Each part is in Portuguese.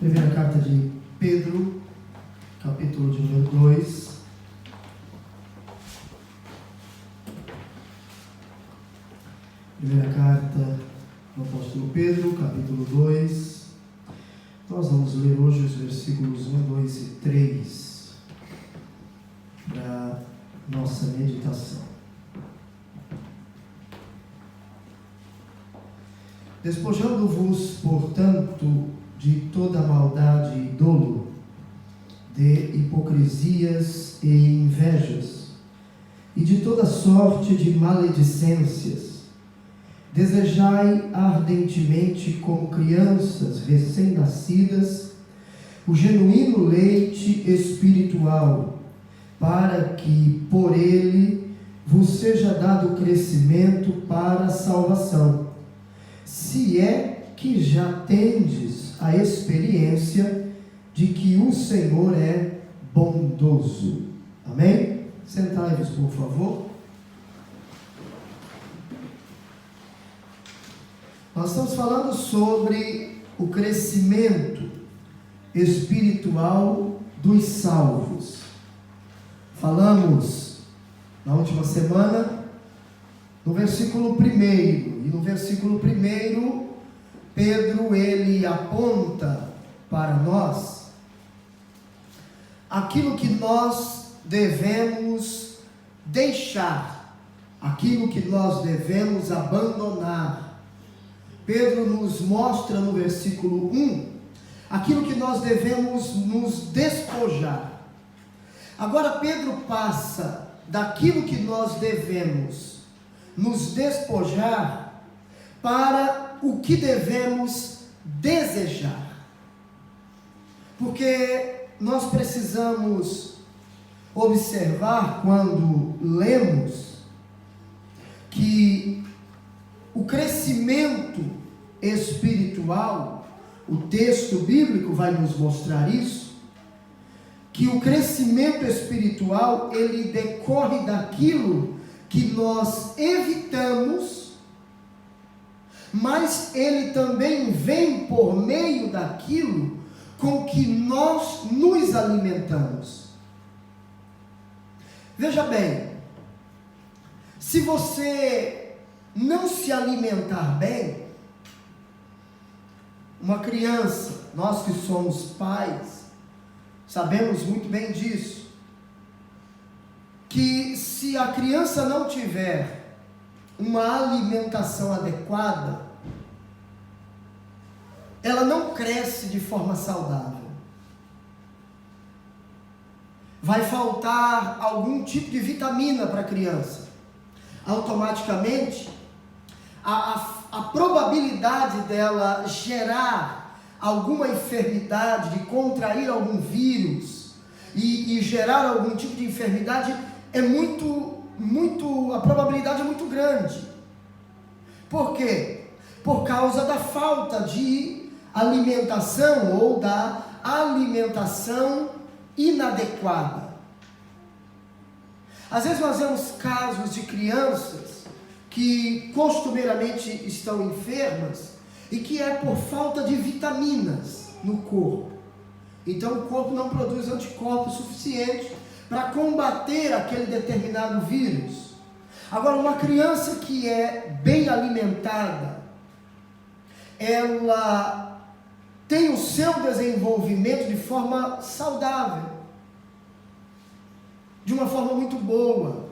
Primeira carta de Pedro, capítulo de número 2. Primeira carta do apóstolo Pedro, capítulo 2. Nós vamos ler hoje os versículos 1, 2 e 3 para nossa meditação. Despojando-vos, portanto, de toda maldade e dolo, de hipocrisias e invejas, e de toda sorte de maledicências, desejai ardentemente, como crianças recém-nascidas, o genuíno leite espiritual, para que por ele vos seja dado crescimento para a salvação, se é que já tendes a experiência de que o Senhor é bondoso. Amém? Sentai-vos, por favor. Nós estamos falando sobre o crescimento espiritual dos salvos. Falamos na última semana no versículo 1, e no versículo 1, Pedro, ele aponta para nós aquilo que nós devemos deixar, aquilo que nós devemos abandonar. Pedro nos mostra no versículo 1 aquilo que nós devemos nos despojar. Agora Pedro passa daquilo que nós devemos nos despojar para o que devemos desejar. Porque nós precisamos observar, quando lemos, que o crescimento espiritual, o texto bíblico vai nos mostrar isso, que o crescimento espiritual, ele decorre daquilo que nós evitamos, mas ele também vem por meio daquilo com que nós nos alimentamos. Veja bem, se você não se alimentar bem, uma criança, nós que somos pais, sabemos muito bem disso, que se a criança não tiver uma alimentação adequada, ela não cresce de forma saudável. Vai faltar algum tipo de vitamina para a criança. Automaticamente, a probabilidade dela gerar alguma enfermidade, de contrair algum vírus e gerar algum tipo de enfermidade a probabilidade é muito grande. Por quê? Por causa da falta de alimentação ou da alimentação inadequada. Às vezes nós vemos casos de crianças que costumeiramente estão enfermas e que é por falta de vitaminas no corpo. Então o corpo não produz anticorpos suficientes para combater aquele determinado vírus. Agora, uma criança que é bem alimentada, ela tem o seu desenvolvimento de forma saudável, de uma forma muito boa.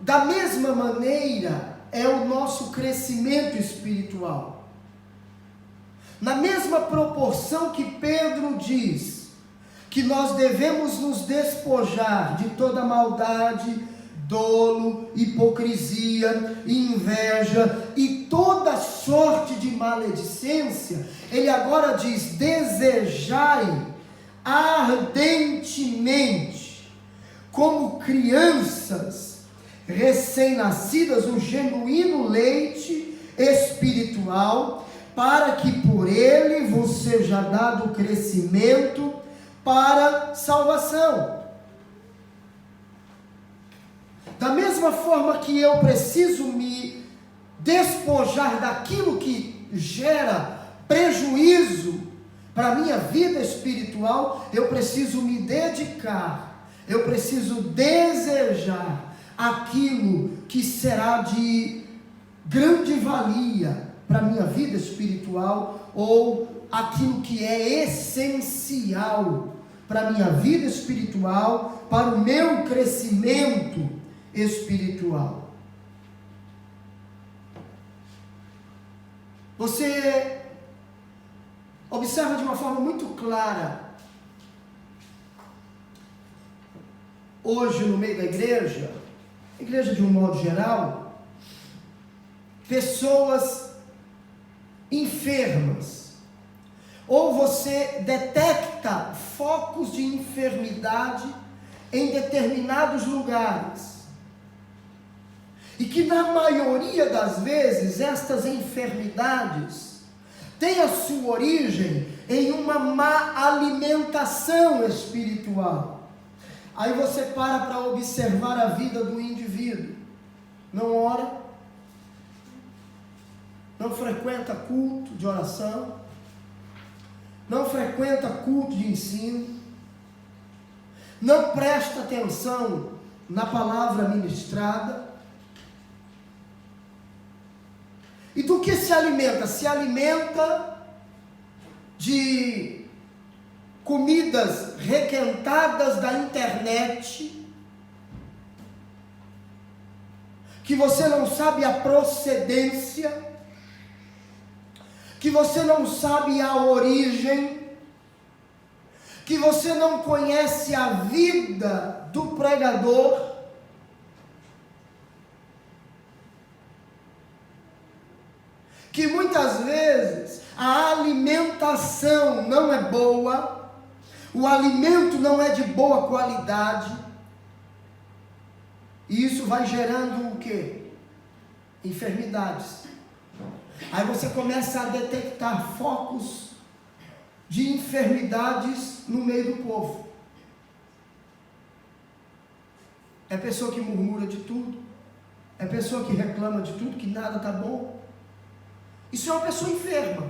Da mesma maneira é o nosso crescimento espiritual. Na mesma proporção que Pedro diz que nós devemos nos despojar de toda maldade, dolo, hipocrisia, inveja e toda sorte de maledicência, ele agora diz: desejai ardentemente, como crianças recém-nascidas, o genuíno leite espiritual, para que por ele vos seja dado crescimento para salvação. Da mesma forma que eu preciso me despojar daquilo que gera prejuízo para a minha vida espiritual, eu preciso me dedicar, eu preciso desejar aquilo que será de grande valia para a minha vida espiritual, ou aquilo que é essencial para a minha vida espiritual, para o meu crescimento espiritual. Você observa de uma forma muito clara, hoje no meio da igreja de um modo geral, pessoas enfermas, ou você detecta focos de enfermidade em determinados lugares, e que na maioria das vezes estas enfermidades têm a sua origem em uma má alimentação espiritual. Aí você para observar a vida do indivíduo, não ora, não frequenta culto de oração, não frequenta culto de ensino, não presta atenção na palavra ministrada. E do que se alimenta? Se alimenta de comidas requentadas da internet, que você não sabe a procedência, que você não sabe a origem, que você não conhece a vida do pregador, que muitas vezes a alimentação não é boa, o alimento não é de boa qualidade, e isso vai gerando o quê? Enfermidades. Aí você começa a detectar focos de enfermidades no meio do povo. É pessoa que murmura de tudo, é pessoa que reclama de tudo, que nada está bom. Isso é uma pessoa enferma.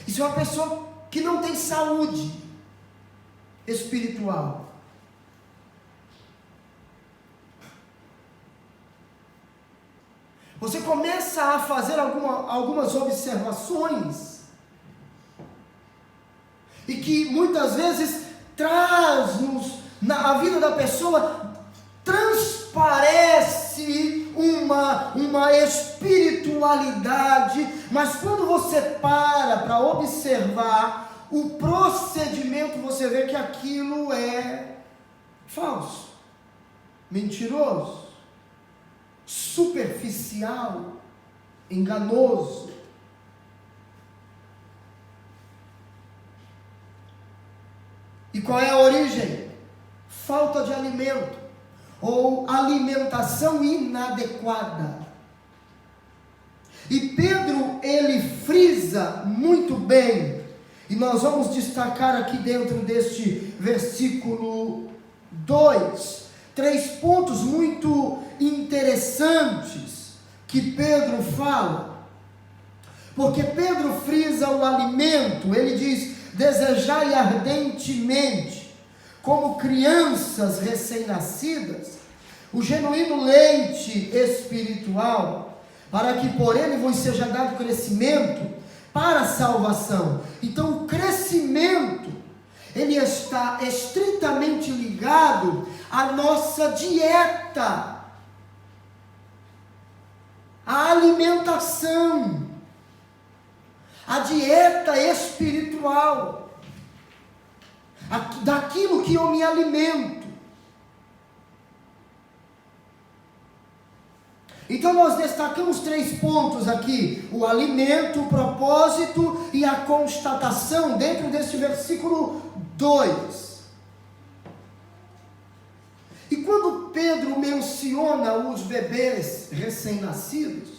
Isso é uma pessoa que não tem saúde espiritual. Você começa a fazer algumas observações, e que muitas vezes traz-nos, na vida da pessoa, transparece uma espiritualidade, mas quando você para observar o procedimento, você vê que aquilo é falso, mentiroso, superficial, enganoso. E qual é a origem? Falta de alimento, ou alimentação inadequada. E Pedro, ele frisa muito bem, e nós vamos destacar aqui dentro deste versículo 2, 3 pontos muito interessantes que Pedro fala, porque Pedro frisa o alimento. Ele diz: desejai ardentemente, como crianças recém-nascidas, o genuíno leite espiritual, para que por ele vos seja dado crescimento para a salvação. Então o crescimento, ele está estritamente ligado à nossa dieta, à alimentação, à dieta espiritual, daquilo que eu me alimento. Então nós destacamos 3 pontos aqui: o alimento, o propósito e a constatação, dentro deste versículo 2. E quando Pedro menciona os bebês recém-nascidos,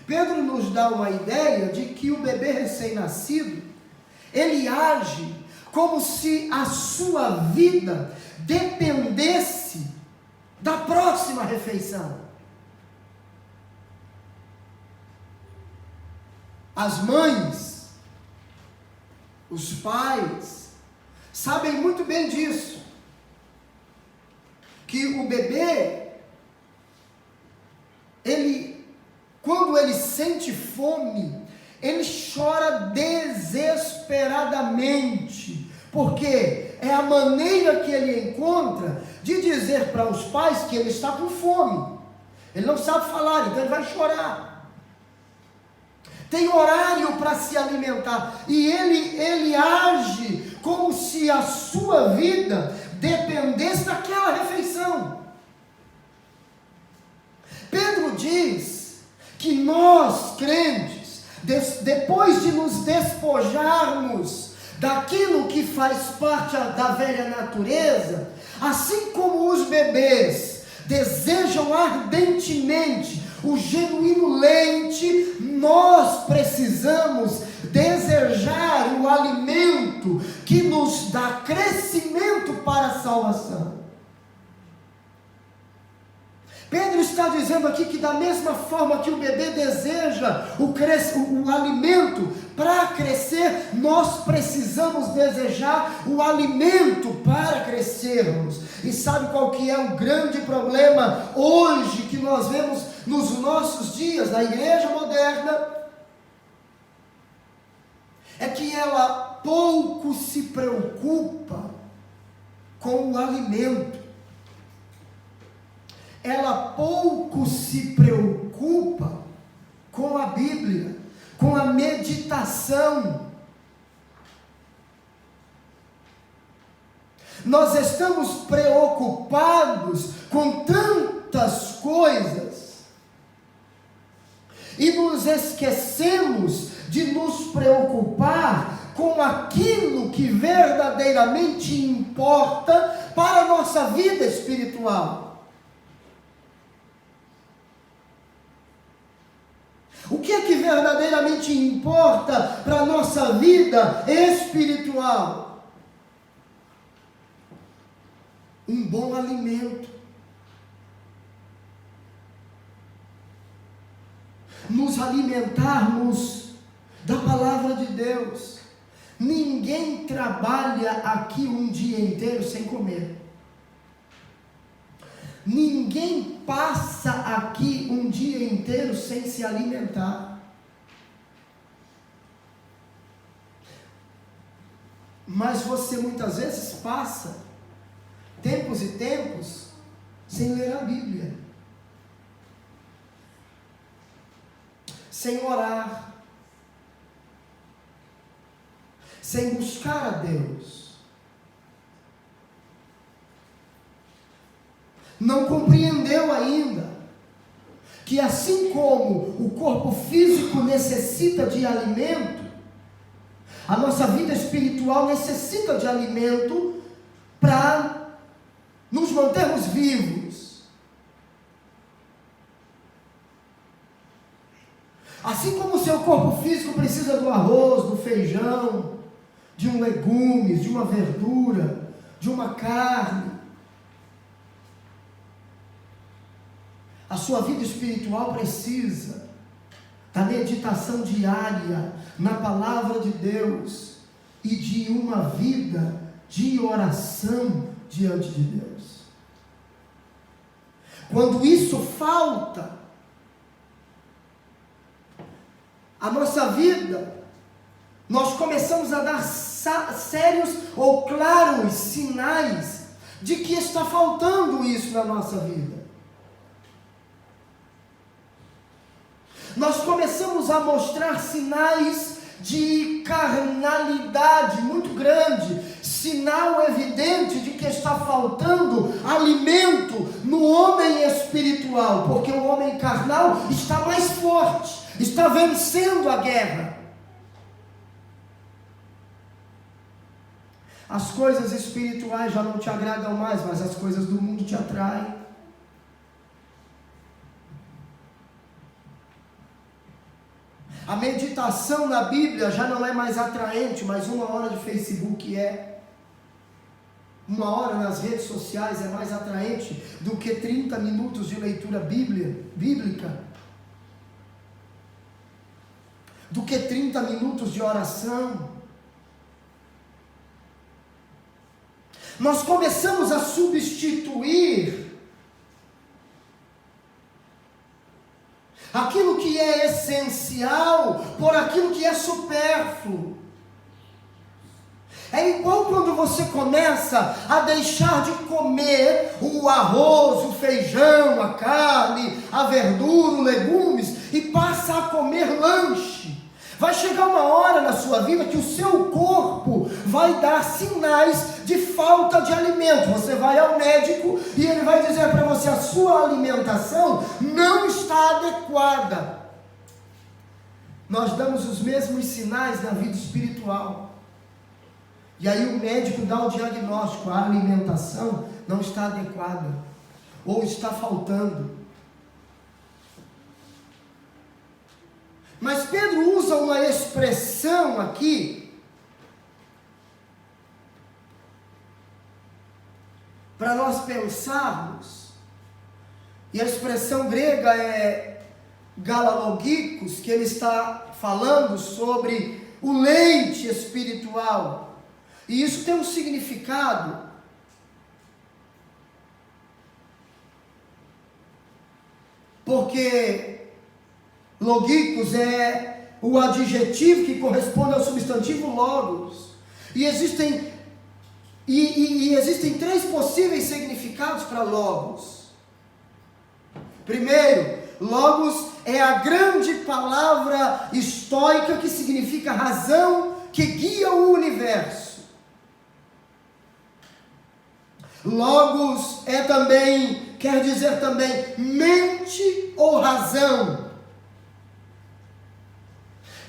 Pedro nos dá uma ideia de que o bebê recém-nascido, ele age como se a sua vida dependesse da próxima refeição. As mães os pais, sabem muito bem disso. Que o bebê, quando ele sente fome, ele chora desesperadamente, porque é a maneira que ele encontra de dizer para os pais que ele está com fome. Ele não sabe falar, então ele vai chorar. Tem horário para se alimentar, e ele age como se a sua vida dependesse daquela refeição. Pedro diz que nós, crentes, depois de nos despojarmos daquilo que faz parte da velha natureza, assim como os bebês desejam ardentemente o genuíno leite, nós precisamos desejar o alimento que nos dá crescimento para a salvação. Pedro está dizendo aqui que da mesma forma que o bebê deseja o alimento para crescer, nós precisamos desejar o alimento para crescermos. E sabe qual que é o grande problema hoje que nós vemos nos nossos dias, na igreja moderna? É que ela pouco se preocupa com o alimento. Ela pouco se preocupa com a Bíblia, com a meditação. Nós estamos preocupados com tantas coisas e nos esquecemos de nos preocupar com aquilo que verdadeiramente importa para a nossa vida espiritual. O que é que verdadeiramente importa para a nossa vida espiritual? Um bom alimento. Nos alimentarmos da palavra de Deus. Ninguém trabalha aqui um dia inteiro sem comer. Ninguém passa aqui um dia inteiro sem se alimentar. Mas você muitas vezes passa tempos e tempos sem ler a Bíblia, sem orar, sem buscar a Deus. Não compreendeu ainda que assim como o corpo físico necessita de alimento, a nossa vida espiritual necessita de alimento para nos mantermos vivos. Assim como o seu corpo físico precisa do arroz, do feijão, de um legumes, de uma verdura, de uma carne, a sua vida espiritual precisa da meditação diária na palavra de Deus e de uma vida de oração diante de Deus. Quando isso falta, a nossa vida, nós começamos a dar sérios ou claros sinais de que está faltando isso na nossa vida. Nós começamos a mostrar sinais de carnalidade muito grande, sinal evidente de que está faltando alimento no homem espiritual, porque o homem carnal está mais forte, está vencendo a guerra. As coisas espirituais já não te agradam mais, mas as coisas do mundo te atraem. A meditação na Bíblia já não é mais atraente, mas 1 hora de Facebook é. 1 hora nas redes sociais é mais atraente do que 30 minutos de leitura bíblica. Do que 30 minutos de oração. nós começamos a substituir aquilo que é essencial por aquilo que é supérfluo. É igual quando você começa a deixar de comer o arroz, o feijão, a carne, a verdura, os legumes e passa a comer lanche. Vai chegar uma hora na sua vida que o seu corpo vai dar sinais de falta de alimento. Você vai ao médico e ele vai dizer para você: a sua alimentação não está adequada. Nós damos os mesmos sinais na vida espiritual. E aí o médico dá o diagnóstico: a alimentação não está adequada, ou está faltando. Mas Pedro usa uma expressão aqui para nós pensarmos, e a expressão grega é galalogikos, que ele está falando sobre o leite espiritual. E isso tem um significado porque logikos é o adjetivo que corresponde ao substantivo logos. E existem três possíveis significados para logos. Primeiro, logos é a grande palavra estoica que significa razão, que guia o universo. Logos quer dizer também mente ou razão.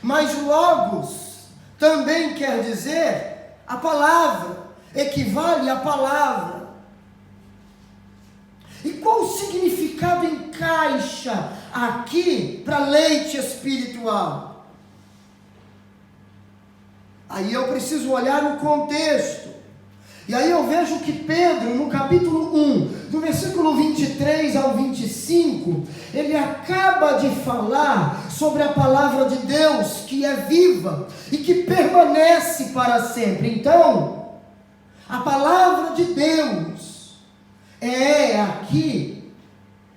Mas logos também quer dizer a palavra, equivale à palavra. E qual significado encaixa aqui para leite espiritual? Aí eu preciso olhar o contexto. E aí eu vejo que Pedro, no capítulo 1, do versículo 23 ao 25, ele acaba de falar sobre a palavra de Deus, que é viva e que permanece para sempre. Então, a palavra de Deus é aqui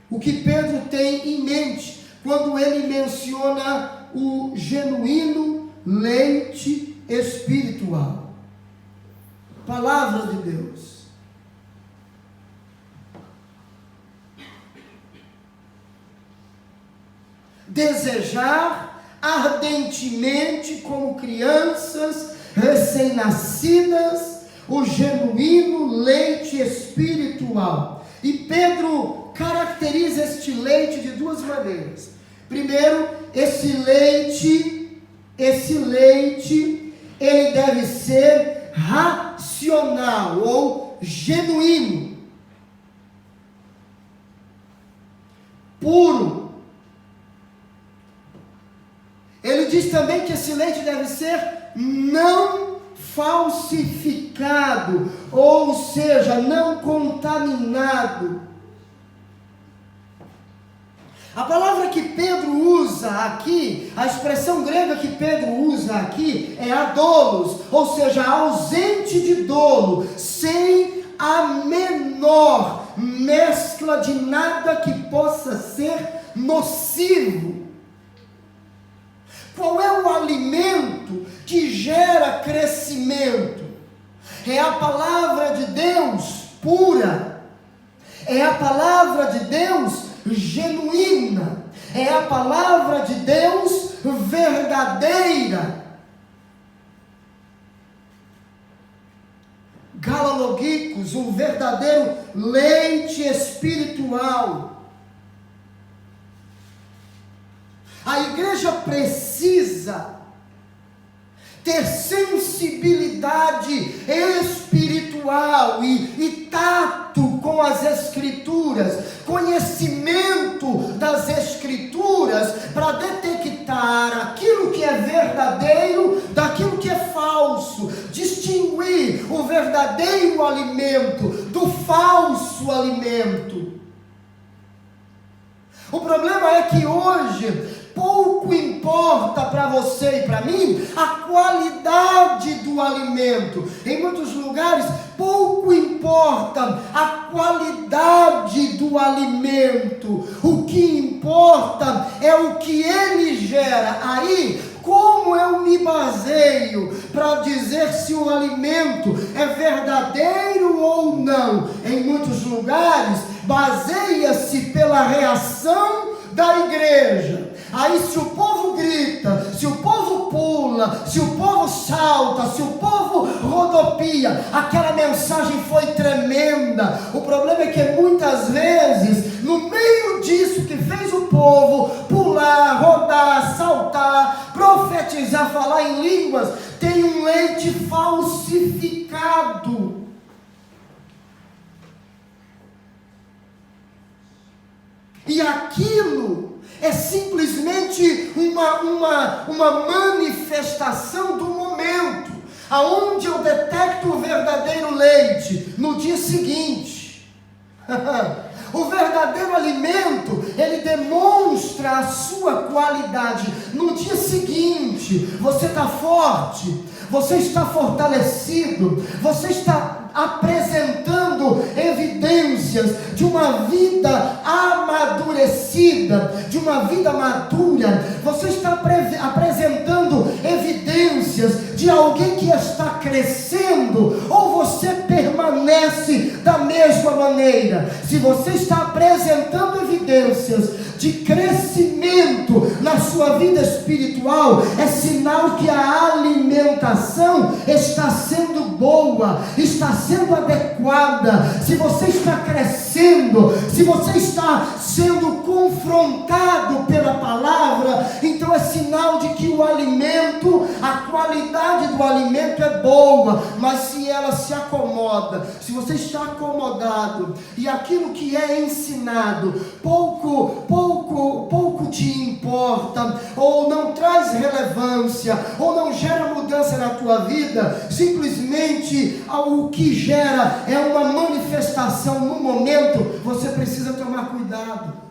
o que Pedro tem em mente quando ele menciona o genuíno leite espiritual. Palavra de Deus. Desejar ardentemente, como crianças recém-nascidas, o genuíno leite espiritual. E Pedro caracteriza este leite de duas maneiras. Primeiro, esse leite, ele deve ser racional ou genuíno, puro. Ele diz também que esse leite deve ser não falsificado, ou seja, não contaminado. A palavra que Pedro usa aqui, a expressão grega que Pedro usa aqui é adolos, ou seja, ausente de dolo, sem a menor mescla de nada que possa ser nocivo. Qual é o alimento que gera crescimento? É a palavra de Deus pura, é a palavra de Deus genuína, é a palavra de Deus verdadeira. Galalogikos, um verdadeiro leite espiritual. A igreja precisa ter sensibilidade espiritual e tato com as Escrituras, conhecimento das Escrituras, para detectar aquilo que é verdadeiro daquilo que é falso, distinguir o verdadeiro alimento do falso alimento. O problema é que hoje pouco importa para você e para mim a qualidade do alimento. Em muitos lugares, pouco importa a qualidade do alimento, o que importa é o que ele gera. Aí, como eu me baseio para dizer se o alimento é verdadeiro ou não? Em muitos lugares, baseia-se pela reação da igreja. Aí se o povo grita, se o povo pula, se o povo salta, se o povo rodopia, aquela mensagem foi tremenda. O problema é que muitas vezes, no meio disso que fez o povo pular, rodar, saltar, profetizar, falar em línguas, tem um leite falsificado. E aquilo é simplesmente uma manifestação do momento, aonde eu detecto o verdadeiro leite no dia seguinte. O verdadeiro alimento, ele demonstra a sua qualidade no dia seguinte. Você está forte, você está fortalecido, você está apresentando evidências de uma vida amadurecida, de uma vida madura. Você está apresentando evidências de alguém que está crescendo, ou você permanece da mesma maneira? Se você está apresentando evidências de crescimento na sua vida espiritual, é sinal que a alimentação está sendo boa, está sendo adequada. Se você está crescendo, se você está sendo confrontado pela palavra, então é sinal de que o alimento, a qualidade do alimento é boa. Mas se ela se acomoda, se você está acomodado e aquilo que é ensinado pouco te importa, ou não traz relevância, ou não gera mudança na tua vida, simplesmente o que gera é uma manifestação no momento, você precisa tomar cuidado.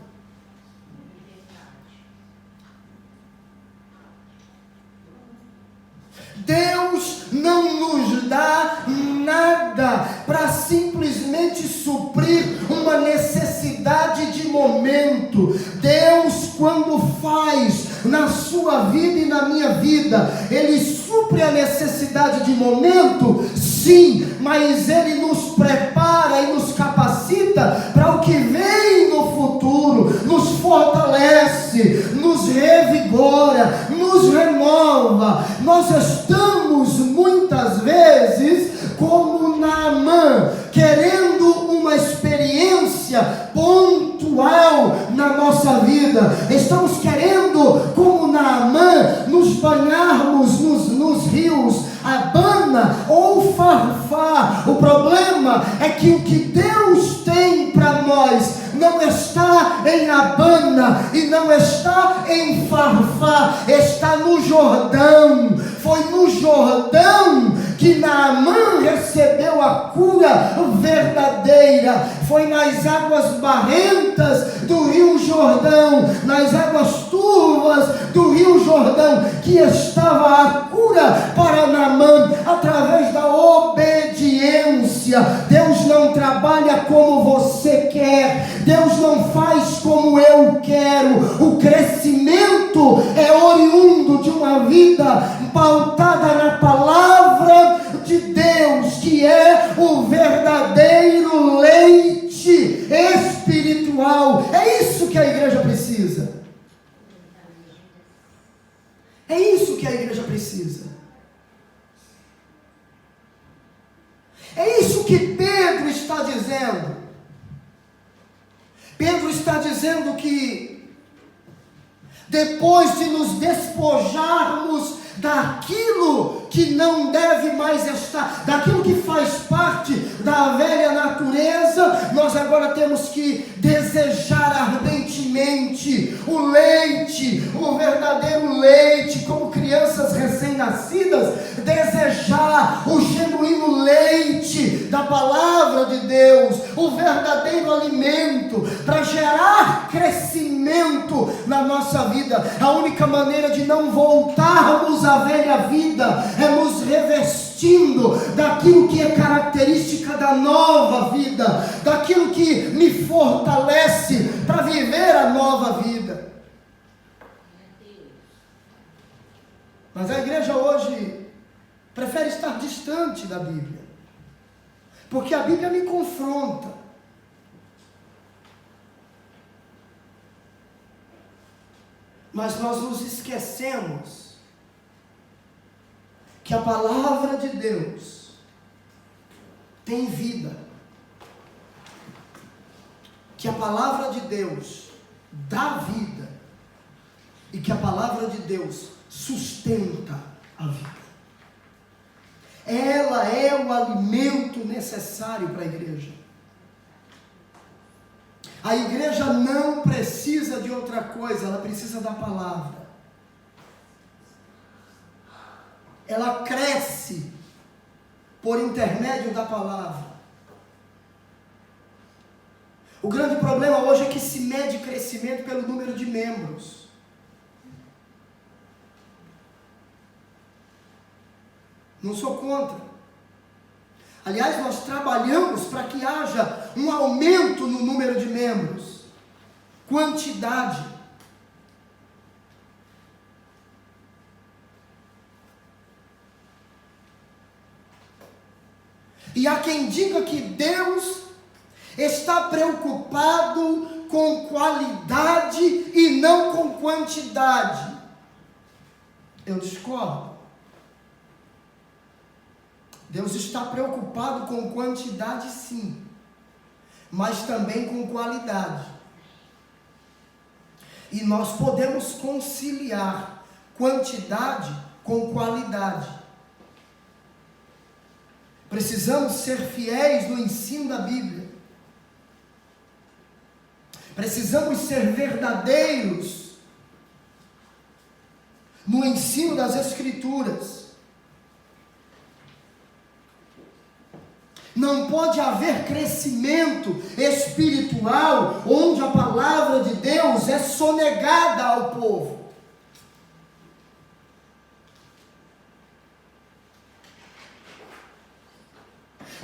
Deus não nos dá nada para simplesmente suprir uma necessidade de momento. Deus, quando faz na sua vida e na minha vida, Ele supre a necessidade de momento, sim, mas Ele nos prepara e nos capacita para o que vem no futuro, nos fortalece, nos revigora, nos renova. Nós estamos muitas vezes como Naamã, querendo uma experiência pontual na nossa vida. Estamos querendo, como Naamã, nos banharmos nos rios Abana ou Farfar. O problema é que o que Deus tem para nós não está em Abana e não está em Farfar, está no Jordão. Foi no Jordão que Naamã recebeu a cura verdadeira. Foi nas águas barrentas do rio Jordão, nas águas turvas do rio Jordão, que estava a cura para Naamã, através da obediência. Deus não trabalha como você quer, Deus não faz como eu quero. O crescimento é oriundo de uma vida pautada na palavra de Deus, que é o verdadeiro leite espiritual. É isso que a igreja precisa. É isso que a igreja precisa. É isso que Pedro está dizendo. Pedro está dizendo que depois de nos despojarmos daquilo que não deve mais estar, daquilo que faz parte da velha natureza, nós agora temos que desejar ardentemente o leite, o verdadeiro leite, como crianças recém-nascidas, desejar o genuíno leite da palavra de Deus, o verdadeiro alimento, para gerar crescimento na nossa vida. A única maneira de não voltarmos à velha vida é nos revestir revestindo daquilo que é característica da nova vida, daquilo que me fortalece para viver a nova vida. Mas a igreja hoje prefere estar distante da Bíblia, porque a Bíblia me confronta. Mas nós nos esquecemos que a palavra de Deus tem vida, que a palavra de Deus dá vida e que a palavra de Deus sustenta a vida. Ela é o alimento necessário para a igreja. A igreja não precisa de outra coisa, ela precisa da palavra. Ela cresce por intermédio da palavra. O grande problema hoje é que se mede crescimento pelo número de membros. Não sou contra. Aliás, nós trabalhamos para que haja um aumento no número de membros. Quantidade. E há quem diga que Deus está preocupado com qualidade e não com quantidade. Eu discordo. Deus está preocupado com quantidade, sim, mas também com qualidade. E nós podemos conciliar quantidade com qualidade. Precisamos ser fiéis no ensino da Bíblia. Precisamos ser verdadeiros no ensino das Escrituras. Não pode haver crescimento espiritual onde a palavra de Deus é sonegada ao povo.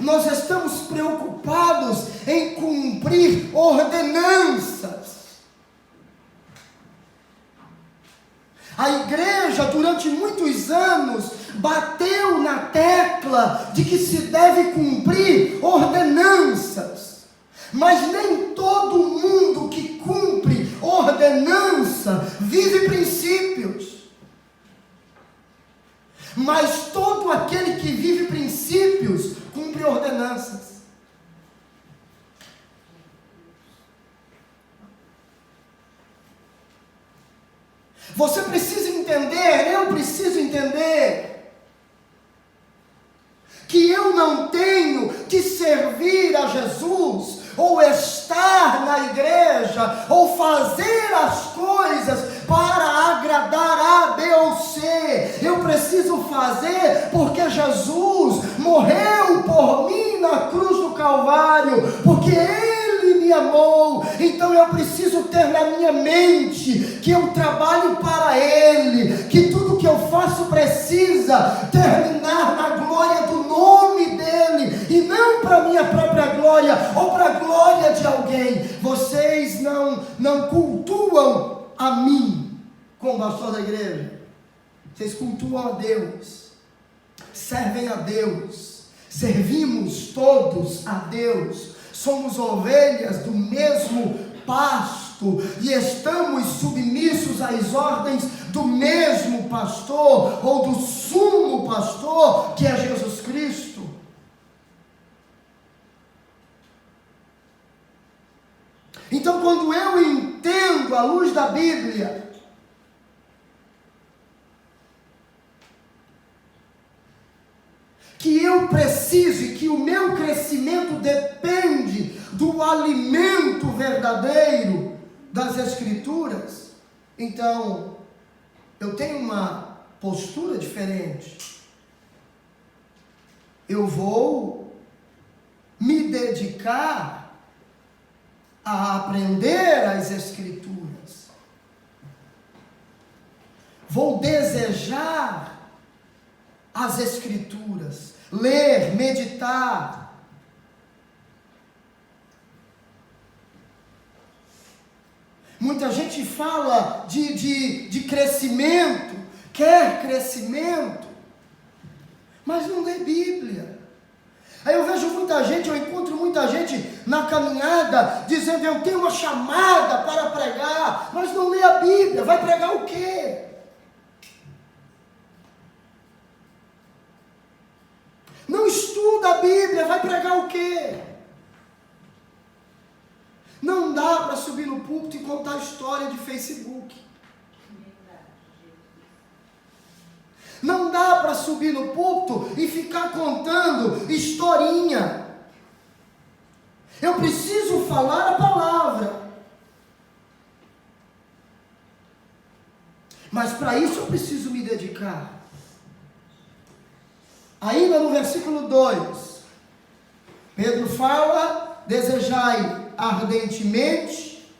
Nós estamos preocupados em cumprir ordenanças. A igreja, durante muitos anos, bateu na tecla de que se deve cumprir ordenanças. Mas nem todo mundo que cumpre ordenança vive princípios. Mas todo aquele que vive princípios cumpre ordenanças. Você precisa entender, eu preciso entender, que eu não tenho que servir a Jesus, ou estar na igreja, ou fazer as coisas para agradar A, B ou C. Eu preciso fazer porque Jesus morreu por mim na cruz do Calvário, porque Ele me amou. Então eu preciso ter na minha mente que eu trabalho para Ele, que tudo que eu faço precisa terminar na glória do nome dEle, e não para minha própria glória, ou para a glória de alguém. Vocês não cultuam a mim como pastor da igreja, vocês cultuam a Deus, servem a Deus, servimos todos a Deus, somos ovelhas do mesmo pasto e estamos submissos às ordens do mesmo pastor, ou do sumo pastor, que é Jesus Cristo. Então, quando eu entendo à luz da Bíblia que eu preciso e que o meu crescimento depende do alimento verdadeiro das Escrituras, então eu tenho uma postura diferente. Eu vou me dedicar a aprender as Escrituras. Vou desejar as Escrituras, ler, meditar. Muita gente fala de crescimento, quer crescimento, mas não lê Bíblia. Aí eu vejo muita gente, eu encontro muita gente na caminhada, dizendo: eu tenho uma chamada para pregar, mas não lê a Bíblia. Vai pregar o quê? Não estuda a Bíblia, vai pregar o quê? Não dá para subir no púlpito e contar história de Facebook. Não dá para subir no púlpito e ficar contando historinha. Eu preciso falar a palavra. Mas para isso eu preciso me dedicar. Ainda no versículo 2, Pedro fala: desejai ardentemente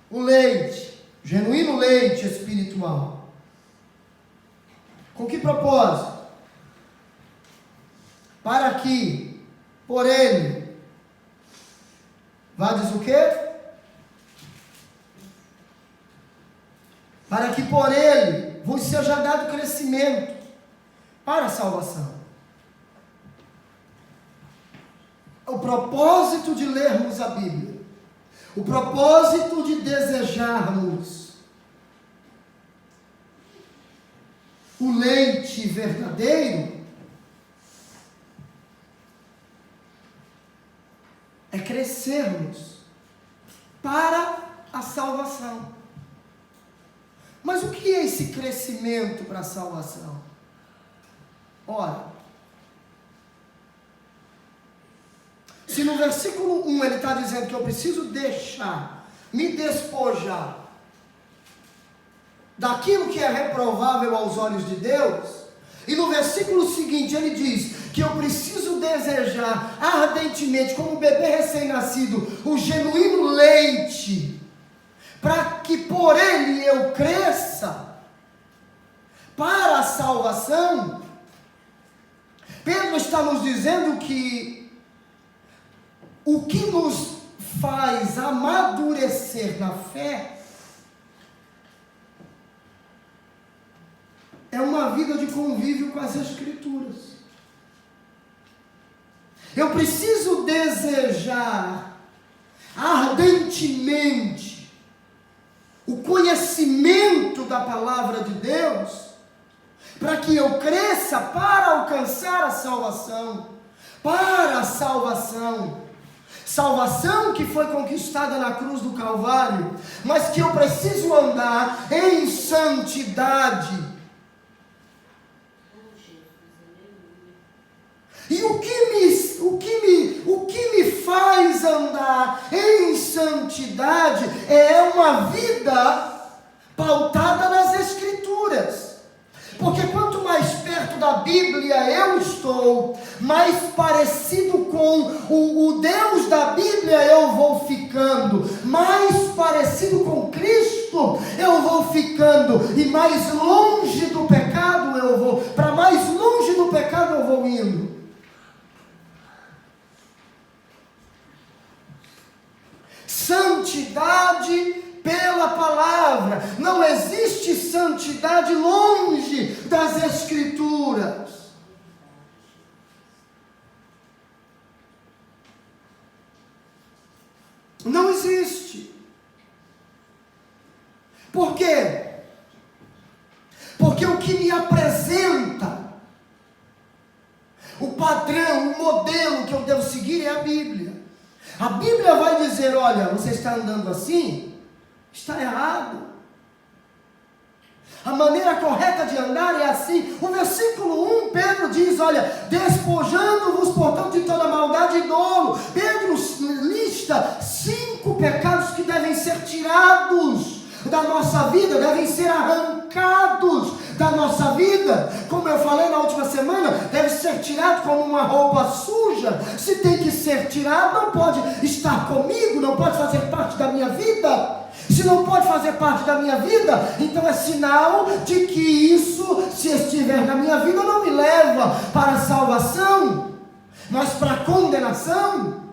o leite, genuíno leite espiritual. Com que propósito? Para que por ele vades o quê? Para que por ele vos seja dado crescimento para a salvação. O propósito de lermos a Bíblia, o propósito de desejarmos o leite verdadeiro é crescermos para a salvação. Mas o que é esse crescimento para a salvação? Ora, se no versículo 1 ele está dizendo que eu preciso me despojar daquilo que é reprovável aos olhos de Deus, e no versículo seguinte ele diz que eu preciso desejar ardentemente, como bebê recém-nascido, o genuíno leite, para que por ele eu cresça para a salvação. Pedro está nos dizendo que o que nos faz amadurecer na fé é uma vida de convívio com as Escrituras. Eu preciso desejar ardentemente o conhecimento da palavra de Deus, para que eu cresça para alcançar a salvação, para a salvação. Salvação que foi conquistada na cruz do Calvário, mas que eu preciso andar em santidade. E o que me faz andar em santidade é uma vida pautada nas Escrituras. Porque quanto mais perto da Bíblia eu estou, mais parecido com o Deus da Bíblia eu vou ficando, mais parecido com Cristo eu vou ficando, e mais longe do pecado eu vou, para mais longe do pecado eu vou indo. Santidade pela palavra. Não existe santidade longe das Escrituras. Não existe. Por quê? Porque o que me apresenta o padrão, o modelo que eu devo seguir é a Bíblia. A Bíblia vai dizer: olha, você está andando assim, está errado. A maneira correta de andar é assim. O versículo 1, Pedro diz: olha, despojando-vos, portanto, de toda maldade e dolo. Pedro lista 5 pecados que devem ser tirados da nossa vida, devem ser arrancados da nossa vida. Como eu falei na última semana, deve ser tirado como uma roupa suja. Se tem que ser tirado, não pode estar comigo, não pode fazer parte da minha vida. Se não pode fazer parte da minha vida, então é sinal de que isso, se estiver na minha vida, não me leva para a salvação, mas para a condenação.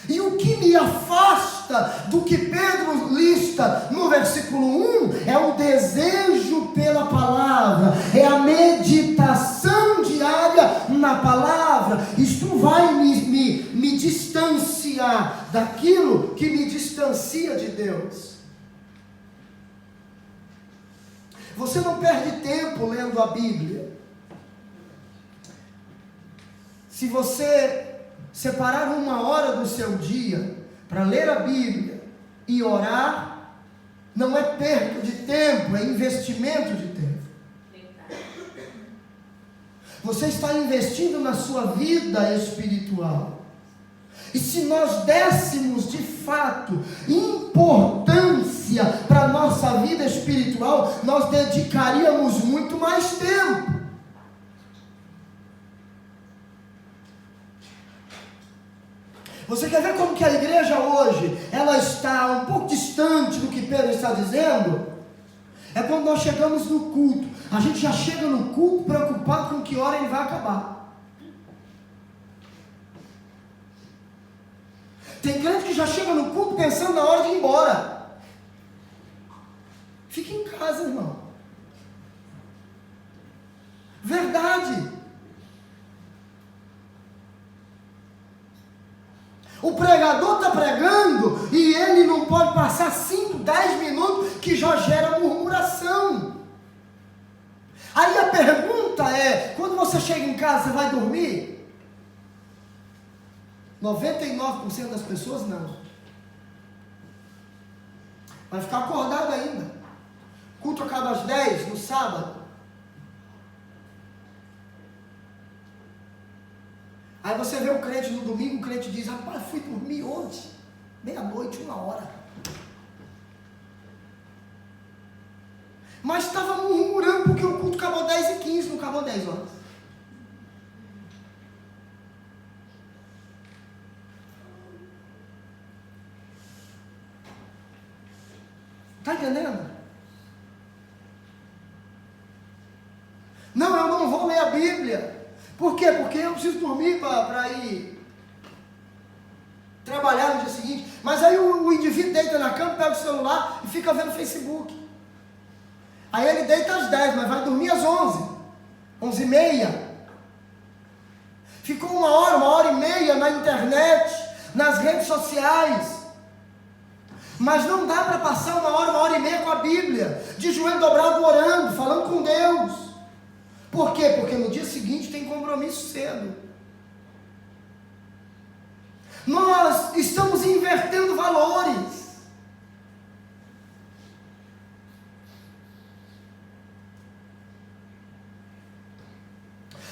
E o que me afasta do que Pedro lista no versículo 1 é o desejo pela palavra, é a meditação diária na palavra. Isto vai me distanciar daquilo que me distancia de Deus. Você não perde tempo lendo a Bíblia. Se você separar 1 hora do seu dia para ler a Bíblia e orar, não é perda de tempo, é investimento de tempo. Você está investindo na sua vida espiritual. E se nós dessemos de fato importância para a nossa vida espiritual, nós dedicaríamos muito mais tempo. Você quer ver como que a igreja hoje, ela está um pouco distante do que Pedro está dizendo? É quando nós chegamos no culto, a gente já chega no culto preocupado com que hora ele vai acabar. Tem crente que já chega no culto pensando na hora de ir embora. Fique em casa, irmão. Verdade. O pregador está pregando e ele não pode passar 5, 10 minutos que já gera murmuração. Aí a pergunta é, quando você chega em casa, você vai dormir? 99% das pessoas não. Vai ficar acordado ainda. O culto acaba às 10 no sábado. Aí você vê o crente no domingo, o crente diz, rapaz, fui dormir ontem, meia-noite, 1 hora. Mas estava murmurando porque o culto acabou 10h15, não acabou 10 horas. Está entendendo? Não, eu não vou ler a Bíblia. Por quê? Porque eu preciso dormir para ir trabalhar no dia seguinte. Mas aí o indivíduo deita na cama, pega o celular e fica vendo Facebook. Aí ele deita às 10, mas vai dormir às 11, 11h30. Ficou 1 hora e meia na internet, nas redes sociais. Mas não dá para passar 1 hora e meia com a Bíblia, de joelho dobrado orando, falando com Deus. Por quê? Porque no dia seguinte tem compromisso cedo. Nós estamos invertendo valores.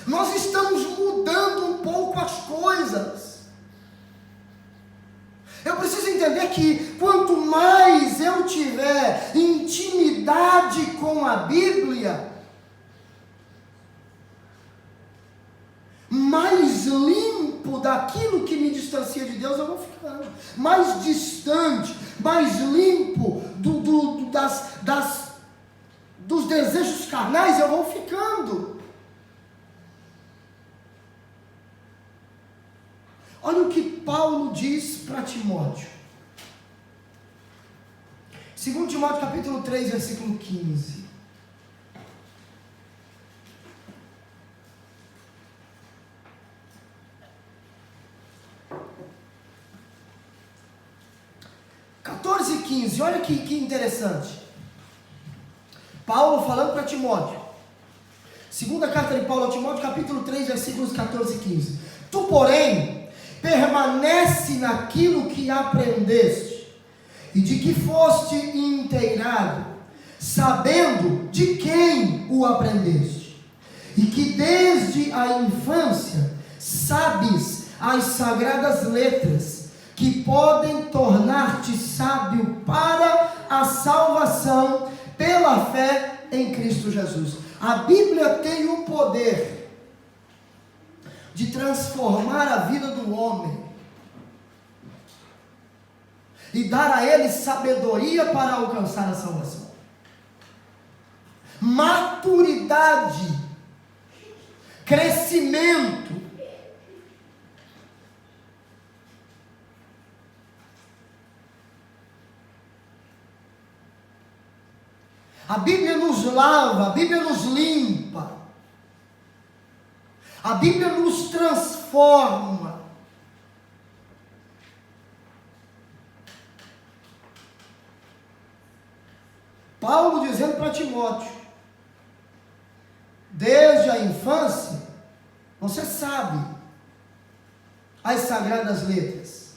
Nós estamos mudando um pouco as coisas. Eu preciso entender que quanto mais eu tiver intimidade com a Bíblia, mais limpo daquilo que me distancia de Deus eu vou ficando, mais distante, mais limpo dos desejos carnais eu vou ficando. Olha o que Paulo diz para Timóteo. 2 Timóteo capítulo 3, versículo 15. Olha que interessante. Paulo falando para Timóteo. Segunda carta de Paulo a Timóteo, capítulo 3, versículos 14 e 15. Tu, porém, permanece naquilo que aprendeste, e de que foste inteirado, sabendo de quem o aprendeste, e que desde a infância sabes as sagradas letras, que podem tornar-te sábio para a salvação pela fé em Cristo Jesus. A Bíblia tem o poder de transformar a vida do homem. e dar a eles sabedoria para alcançar a salvação. Maturidade, crescimento. A Bíblia nos lava, a Bíblia nos limpa, a Bíblia nos transforma. Paulo dizendo para Timóteo, desde a infância, você sabe as sagradas letras,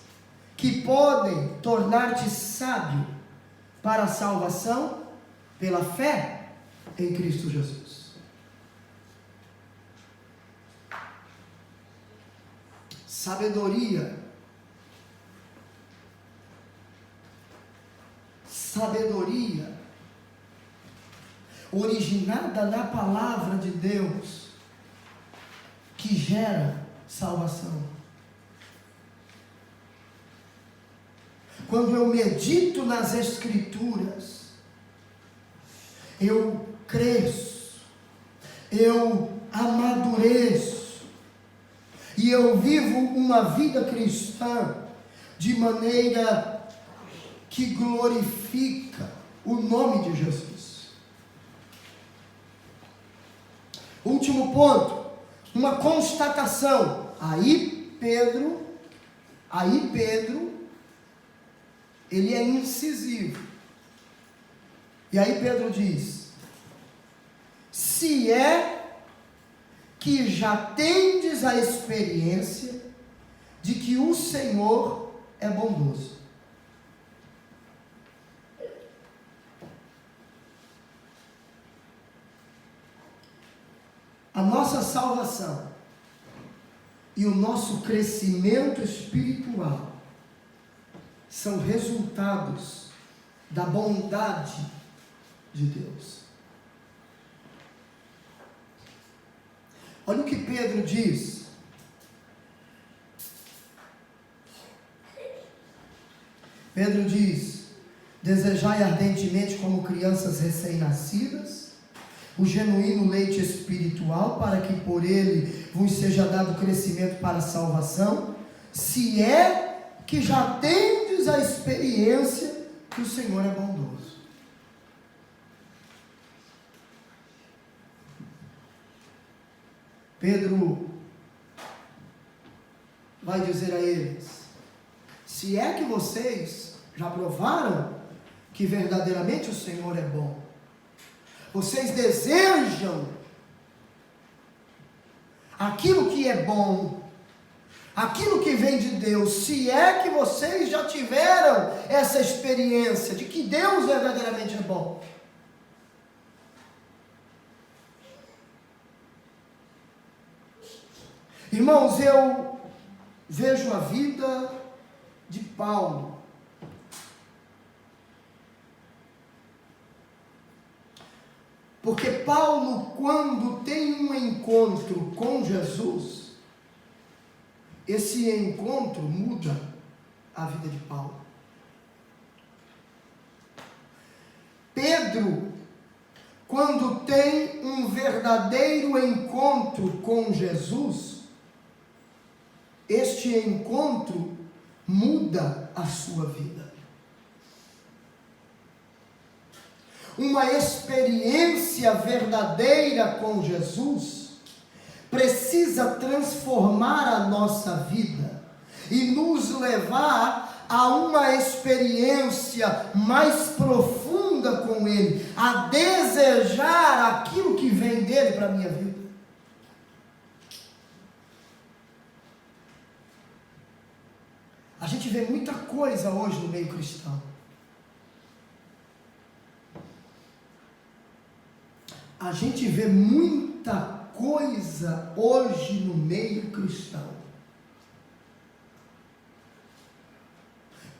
que podem tornar-te sábio para a salvação pela fé em Cristo Jesus. Sabedoria. Sabedoria originada na palavra de Deus, que gera salvação. Quando eu medito nas Escrituras, eu cresço, eu amadureço, e eu vivo uma vida cristã de maneira que glorifica o nome de Jesus. Último ponto, uma constatação. Aí Pedro, ele é incisivo. E aí Pedro diz: se é que já tendes a experiência de que o Senhor é bondoso. A nossa salvação e o nosso crescimento espiritual são resultados da bondade de Deus. Olha o que Pedro diz. Pedro diz: desejai ardentemente como crianças recém-nascidas o genuíno leite espiritual, para que por ele vos seja dado crescimento para a salvação, se é que já tendes a experiência que o Senhor é bondoso. Pedro vai dizer a eles: se é que vocês já provaram que verdadeiramente o Senhor é bom, vocês desejam aquilo que é bom, aquilo que vem de Deus, se é que vocês já tiveram essa experiência de que Deus verdadeiramente é bom. Irmãos, eu vejo a vida de Paulo. Porque Paulo, quando tem um encontro com Jesus, esse encontro muda a vida de Paulo. Pedro, quando tem um verdadeiro encontro com Jesus, este encontro muda a sua vida. Uma experiência verdadeira com Jesus precisa transformar a nossa vida e nos levar a uma experiência mais profunda com Ele, a desejar aquilo que vem dele para a minha vida. A gente vê muita coisa hoje no meio cristão. A gente vê muita coisa hoje no meio cristão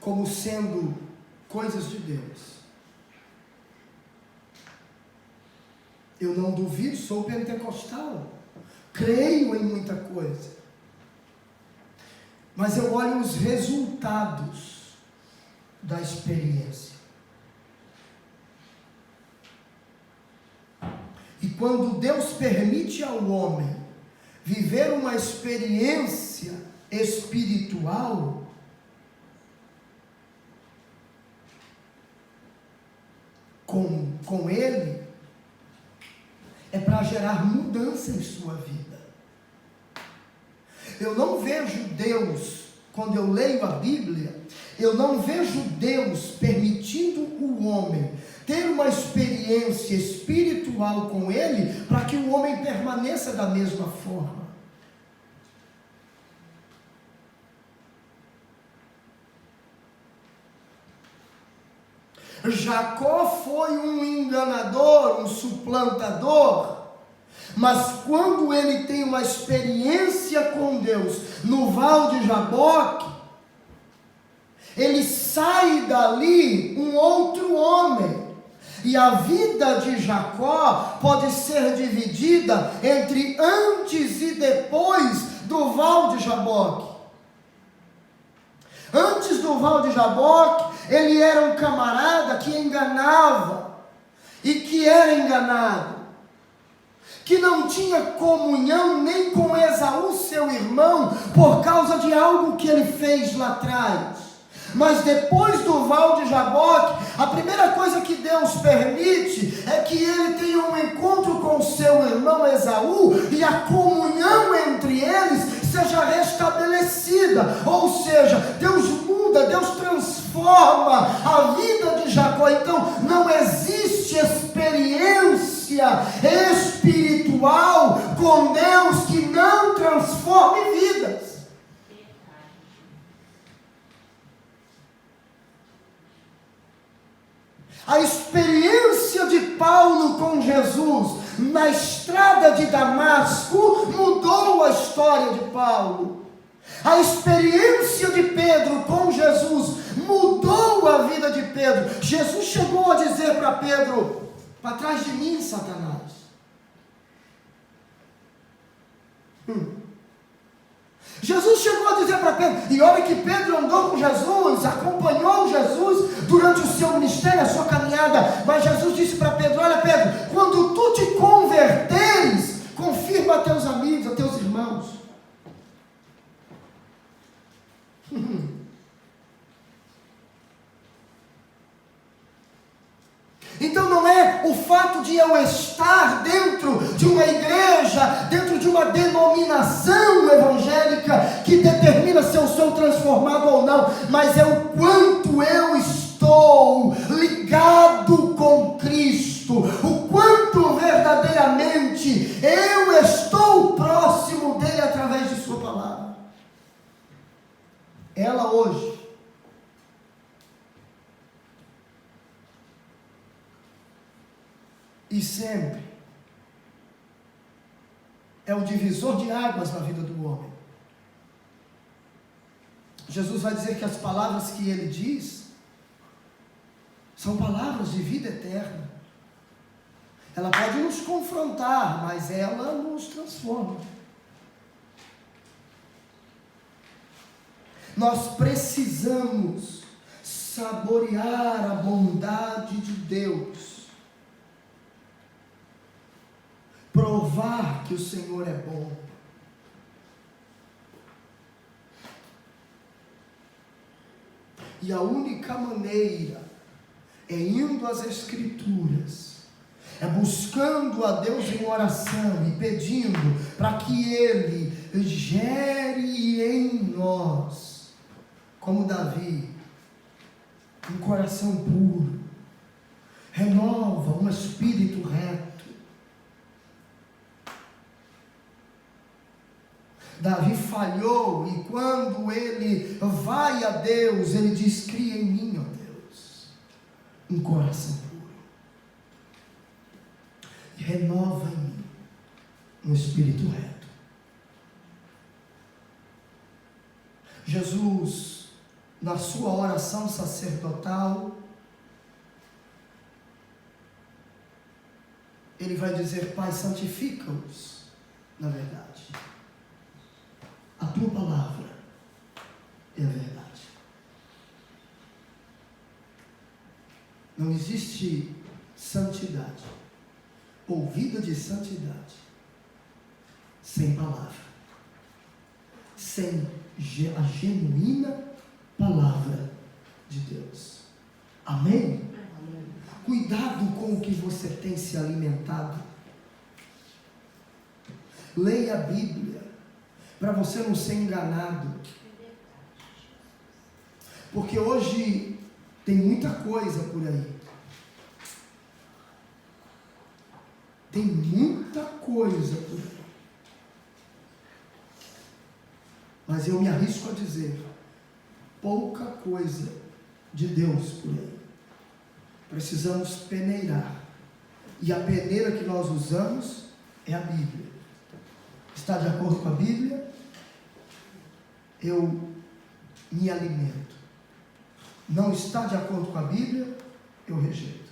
como sendo coisas de Deus. Eu não duvido, sou pentecostal, creio em muita coisa, mas eu olho os resultados da experiência. E quando Deus permite ao homem viver uma experiência espiritual, com Ele, é para gerar mudança em sua vida. Eu não vejo Deus, quando eu leio a Bíblia, eu não vejo Deus permitindo o homem ter uma experiência espiritual com Ele, para que o homem permaneça da mesma forma. Jacó foi um enganador, um suplantador, mas quando ele tem uma experiência com Deus no Val de Jaboque, ele sai dali um outro homem. E a vida de Jacó pode ser dividida entre antes e depois do Val de Jaboque. Antes do Val de Jaboque, ele era um camarada que enganava e que era enganado, que não tinha comunhão nem com Esaú, seu irmão, por causa de algo que ele fez lá atrás. Mas depois do Val de Jaboque, a primeira coisa que Deus permite é que ele tenha um encontro com seu irmão Esaú e a comunhão entre eles seja restabelecida. Ou seja, Deus muda, Deus transforma a vida de Jacó. Então não existe experiência espiritual com Deus que não transforme vidas. A experiência de Paulo com Jesus na estrada de Damasco mudou a história de Paulo. A experiência de Pedro com Jesus mudou a vida de Pedro. Jesus chegou a dizer para Pedro: para trás de mim, Satanás. Jesus chegou a dizer para Pedro, e olha que Pedro andou com Jesus, acompanhou Jesus durante o seu ministério, a sua caminhada, mas Jesus disse para Pedro: olha Pedro, quando tu te converteres, confirma a teus amigos, a teus irmãos. Então não é o fato de eu estar dentro de uma igreja, dentro de uma denominação evangélica que determina se eu sou transformado ou não, mas é o quanto eu estou ligado com Cristo, o quanto verdadeiramente eu estou próximo dele através de sua palavra. Ela hoje e sempre é o divisor de águas na vida do homem. Jesus vai dizer que as palavras que ele diz são palavras de vida eterna. Ela pode nos confrontar, mas ela nos transforma. Nós precisamos saborear a bondade de Deus, provar que o Senhor é bom. E a única maneira é indo às Escrituras, é buscando a Deus em oração e pedindo para que Ele gere em nós, como Davi, um coração puro, renova um espírito reto. Davi falhou, e quando ele vai a Deus, ele diz: cria em mim, ó Deus, um coração puro, e renova em mim um espírito reto. Jesus, na sua oração sacerdotal, ele vai dizer: Pai, santifica-os na verdade. A tua palavra é a verdade. Não existe santidade ou vida de santidade sem palavra, sem a genuína palavra de Deus. Amém? Amém. Cuidado com o que você tem se alimentado. Leia a Bíblia para você não ser enganado. Porque hoje tem muita coisa por aí. Tem muita coisa por aí. Mas eu me arrisco a dizer, pouca coisa de Deus por aí. Precisamos peneirar. E a peneira que nós usamos é a Bíblia. Está de acordo com a Bíblia? Eu me alimento. Não está de acordo com a Bíblia? Eu rejeito.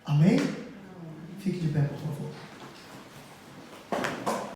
Amém? Fique de pé, por favor.